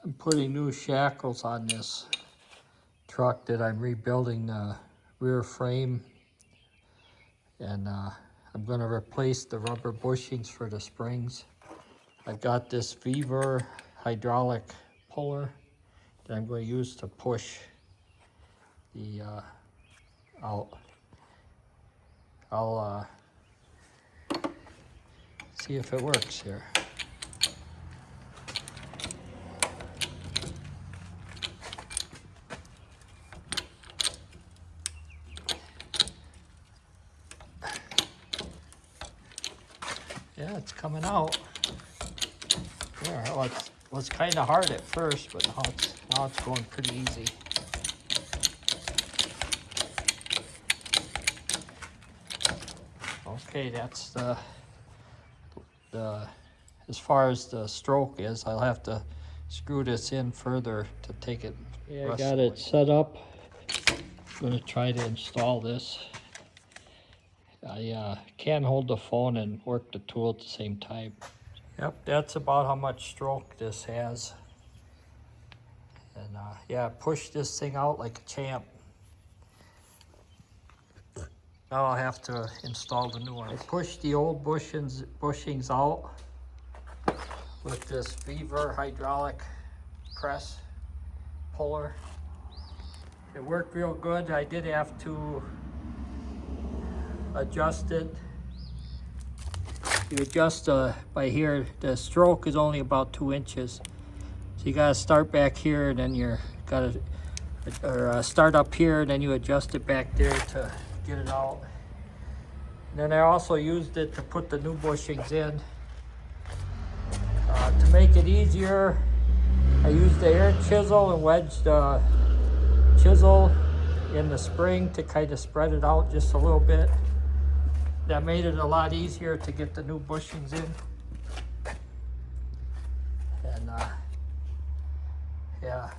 I'm putting new shackles on this truck that I'm rebuilding the rear frame, and I'm going to replace the rubber bushings for the springs. I've got this Vevor hydraulic puller that I'm going to use to push the out. I'll see if it works here. Yeah, it's coming out. Yeah, well, it was kind of hard at first, but now it's going pretty easy. Okay, that's the as far as the stroke is, I'll have to screw this in further to take it. Yeah, I got it set up. I'm gonna try to install this. I can't hold the phone and work the tool at the same time. Yep, that's about how much stroke this has. And yeah, push this thing out like a champ. Now I'll have to install the new one. I pushed the old bushings out with this Vevor hydraulic press puller. It worked real good. I did have to adjust it. You adjust by here, the stroke is only about 2 inches. So you gotta start back here, and then you're gotta, start up here, and then you adjust it back there to get it out. And then I also used it to put the new bushings in. To make it easier, I used the air chisel and wedged the chisel in the spring to kind of spread it out just a little bit. That made it a lot easier to get the new bushings in. And yeah.